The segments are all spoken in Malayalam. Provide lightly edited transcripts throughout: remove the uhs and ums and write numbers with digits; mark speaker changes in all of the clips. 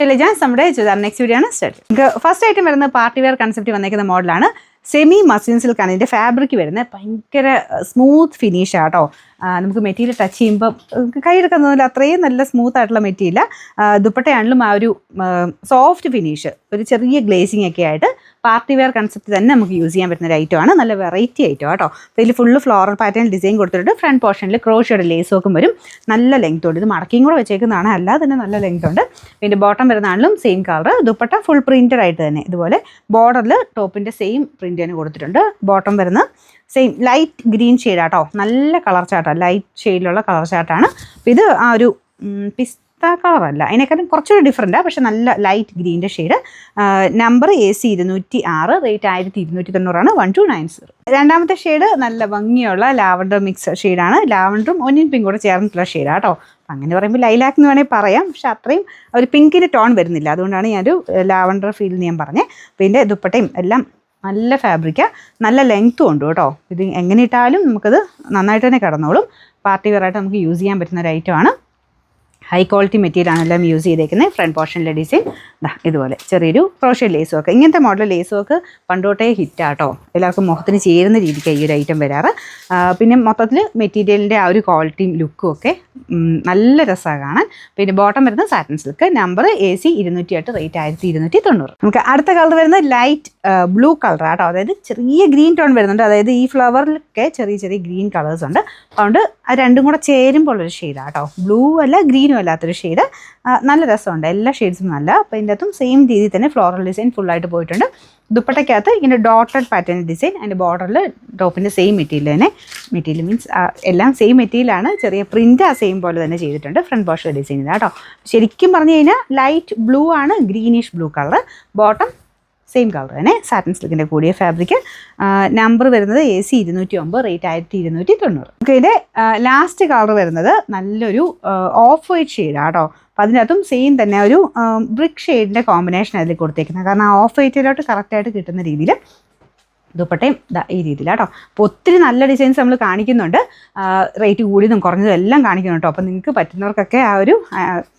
Speaker 1: നമ്മുടെ നെക്സ്റ്റ് വീഡിയോ ആണ് സ്റ്റാർട്ട്. ഫസ്റ്റ് ആയിട്ട് വരുന്ന പാർട്ടി വെയർ കൺസെപ്റ്റ് വന്നേക്കുന്ന മോഡലാണ്. സെമി മസ്ലിൻ സിൽക്കാണ് ഇതിൻ്റെ ഫാബ്രിക് വരുന്നത്. ഭയങ്കര സ്മൂത്ത് ഫിനിഷ് ആട്ടോ. നമുക്ക് മെറ്റീരിയൽ ടച്ച് ചെയ്യുമ്പോൾ കൈയെടുക്കാൻ തോന്നില്ല, അത്രയും നല്ല സ്മൂത്ത് ആയിട്ടുള്ള മെറ്റീരിയൽ. ദുപ്പട്ടയാണെങ്കിലും ആ ഒരു സോഫ്റ്റ് ഫിനിഷ്, ഒരു ചെറിയ ഗ്ലേസിങ് ഒക്കെ ആയിട്ട് പാർട്ടി വെയർ കൺസെപ്റ്റ് തന്നെ നമുക്ക് യൂസ് ചെയ്യാൻ പറ്റുന്ന ഒരു ഐറ്റമാണ്. നല്ല വെറൈറ്റി ഐറ്റം കേട്ടോ. അപ്പോൾ ഇതിൽ ഫുള്ള് ഫ്ലോറൽ പാറ്റേൺ ഡിസൈൻ കൊടുത്തിട്ടുണ്ട്. ഫ്രണ്ട് പോർഷനിൽ ക്രോഷയുടെ ലേസ് വർക്കും വരും. നല്ല ലെങ്ത് ഉണ്ട്. ഇത് മടക്കിയും കൂടെ വെച്ചേക്കുന്നതാണ്, അല്ലാതെ തന്നെ നല്ല ലെങ്ത് ഉണ്ട്. പിന്നെ ബോട്ടം വരുന്നതാണെങ്കിലും same colour. Dupatta full printed ആയിട്ട് തന്നെ ഇതുപോലെ ബോർഡറിൽ ടോപ്പിൻ്റെ സെയിം പ്രിൻ്റ് തന്നെ കൊടുത്തിട്ടുണ്ട്. ബോട്ടം വരുന്ന സെയിം ലൈറ്റ് ഗ്രീൻ ഷെയ്ഡാട്ടോ. നല്ല കളർ ചാർട്ടാണ്, ലൈറ്റ് ഷെയ്ഡിലുള്ള കളർ ചാർട്ടാണ്. അപ്പോൾ ഇത് ആ ഒരു പിസ്ത കളറല്ല, അതിനേക്കാളും കുറച്ചുകൂടി ഡിഫറൻറ്റാണ്, പക്ഷേ നല്ല ലൈറ്റ് ഗ്രീൻ്റെ ഷെയ്ഡ്. Number AC 206, rate 1290, 1290. രണ്ടാമത്തെ ഷെയ്ഡ് നല്ല ഭംഗിയുള്ള ലാവൻഡർ മിക്സ് ഷെയ്ഡാണ്. ലാവൻഡറും ഒനിയൻ പിങ്ക് കൂടെ ചേർന്നിട്ടുള്ള ഷെയ്ഡാട്ടോ. അങ്ങനെ പറയുമ്പോൾ ലൈലാക്ക് എന്ന് വേണമെങ്കിൽ പറയാം, പക്ഷെ അത്രയും ഒരു പിങ്കിൻ്റെ ടോൺ വരുന്നില്ല. അതുകൊണ്ടാണ് ഞാനൊരു ലാവൻഡർ ഫീൽ ഞാൻ പറഞ്ഞത്. അപ്പോൾ ഇതിൻ്റെ ദുപ്പട്ടയും എല്ലാം നല്ല ഫാബ്രിക്കാണ്, നല്ല ലെങ്ത്തും ഉണ്ട് കേട്ടോ. ഇത് എങ്ങനെ ഇട്ടാലും നമുക്കത് നന്നായിട്ട് തന്നെ കിടന്നോളും. പാർട്ടി വെയറായിട്ട് നമുക്ക് യൂസ് ചെയ്യാൻ പറ്റുന്ന ഒരു ഐറ്റമാണ്. ഹൈ ക്വാളിറ്റി മെറ്റീരിയലാണ് എല്ലാം യൂസ് ചെയ്തേക്കുന്നത്. ഫ്രണ്ട് പോർഷനിലെ ഡിസൈൻ ഇതുപോലെ ചെറിയൊരു ക്രോഷ്യ ലേസ് വർക്ക്. ഇങ്ങനത്തെ മോഡൽ ലേസ് വർക്ക് പണ്ടോട്ടേ ഹിറ്റാട്ടോ. എല്ലാവർക്കും മുഖത്തിന് ചേരുന്ന രീതിക്ക് ഈ ഒരു ഐറ്റം വരാറ്. പിന്നെ മൊത്തത്തിൽ മെറ്റീരിയലിൻ്റെ ആ ഒരു ക്വാളിറ്റിയും ലുക്കും ഒക്കെ നല്ല രസമാണ് കാണാൻ. പിന്നെ ബോട്ടം വരുന്ന satin silk. Number AC 208, rate 1290. നമുക്ക് അടുത്ത കളർ വരുന്നത് ലൈറ്റ് ബ്ലൂ കളർ ആട്ടോ. അതായത് ചെറിയ ഗ്രീൻ ടോൺ വരുന്നുണ്ട്. അതായത് ഈ ഫ്ലവറിലൊക്കെ ചെറിയ ചെറിയ ഗ്രീൻ കളേഴ്സ് ഉണ്ട്. അതുകൊണ്ട് അത് രണ്ടും കൂടെ ചേരുമ്പോൾ ഉള്ളൊരു ഷെയ്ഡാട്ടോ. ബ്ലൂ അല്ല ഗ്രീനും അല്ലാത്തൊരു ഷെയ്ഡ്. നല്ല രസമുണ്ട്, എല്ലാ ഷെയ്ഡ്സും നല്ല. അപ്പോൾ ഇതിൻ്റെ അകത്തും സെയിം രീതിയിൽ തന്നെ ഫ്ലോറൽ ഡിസൈൻ ഫുള്ളായിട്ട് പോയിട്ടുണ്ട്. ദുപ്പട്ടയ്ക്കകത്ത് ഇങ്ങനെ ഡോട്ടഡ് പാറ്റേൺ ഡിസൈൻ. അതിൻ്റെ ബോർഡറിൽ ടോപ്പിൻ്റെ സെയിം മെറ്റീരിയൽ തന്നെ. മെറ്റീരിയൽ മീൻസ് എല്ലാം സെയിം മെറ്റീരിയലാണ്, ചെറിയ പ്രിൻ്റ് ആ സെയിം പോലെ തന്നെ ചെയ്തിട്ടുണ്ട്. ഫ്രണ്ട് പോർഷൻ ഡിസൈൻ ഇതാ കേട്ടോ. ശരിക്കും പറഞ്ഞു കഴിഞ്ഞാൽ ലൈറ്റ് ബ്ലൂ ആണ്, greenish blue colour. Bottom same colour തന്നെ, സാറ്റൻ സിൽക്കിൻ്റെ കൂടിയ ഫാബ്രിക്. നമ്പർ വരുന്നത് AC 209, റേറ്റ് 1290. നമുക്ക് ഇതിൻ്റെ ലാസ്റ്റ് കളർ വരുന്നത് നല്ലൊരു ഓഫ് വൈറ്റ് ഷെയ്ഡാണ് കേട്ടോ. അപ്പോൾ അതിനകത്തും സെയിം തന്നെ ഒരു ബ്രിക്ക് ഷെയ്ഡിൻ്റെ കോമ്പിനേഷൻ അതിൽ കൊടുത്തേക്കുന്നത്. കാരണം ആ ഓഫ് വൈറ്റിലോട്ട് കറക്റ്റായിട്ട് കിട്ടുന്ന രീതിയിൽ ദുപ്പട്ടയും ഈ രീതിയിലാട്ടോ. അപ്പോൾ ഒത്തിരി നല്ല ഡിസൈൻസ് നമ്മൾ കാണിക്കുന്നുണ്ട്. റേറ്റ് കൂടിയതും കുറഞ്ഞതും എല്ലാം കാണിക്കുന്നുണ്ട്. അപ്പോൾ നിങ്ങൾക്ക് പറ്റുന്നവർക്കൊക്കെ ആ ഒരു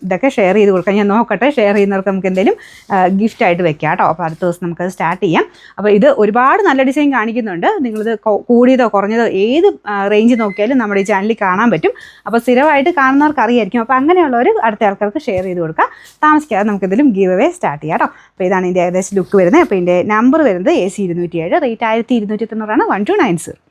Speaker 1: ഇതൊക്കെ ഷെയർ ചെയ്ത് കൊടുക്കാം. ഞാൻ നോക്കട്ടെ, ഷെയർ ചെയ്യുന്നവർക്ക് നമുക്ക് എന്തെങ്കിലും ഗിഫ്റ്റായിട്ട് വെക്കാം കേട്ടോ. അപ്പോൾ അടുത്ത ദിവസം നമുക്കത് സ്റ്റാർട്ട് ചെയ്യാം. അപ്പോൾ ഇത് ഒരുപാട് നല്ല ഡിസൈൻ കാണിക്കുന്നുണ്ട്. നിങ്ങളിത് കൂടിയതോ കുറഞ്ഞതോ ഏത് റേഞ്ച് നോക്കിയാലും നമ്മുടെ ഈ ചാനലിൽ കാണാൻ പറ്റും. അപ്പോൾ സ്ഥിരമായിട്ട് കാണുന്നവർക്ക് അറിയായിരിക്കും. അപ്പോൾ അങ്ങനെയുള്ളവർ അടുത്ത ആൾക്കാർക്ക് ഷെയർ ചെയ്ത് കൊടുക്കുക. താമസിക്കാതെ നമുക്ക് എന്തെങ്കിലും ഗീവ് അവേ സ്റ്റാർട്ട് ചെയ്യാം കേട്ടോ. അപ്പോൾ ഇതാണ് ഇതിൻ്റെ ഏകദേശം ലുക്ക് വരുന്നത്. അപ്പോൾ ഇതിൻ്റെ നമ്പർ വരുന്നത് AC 207, റേറ്റ് 1290, 1290.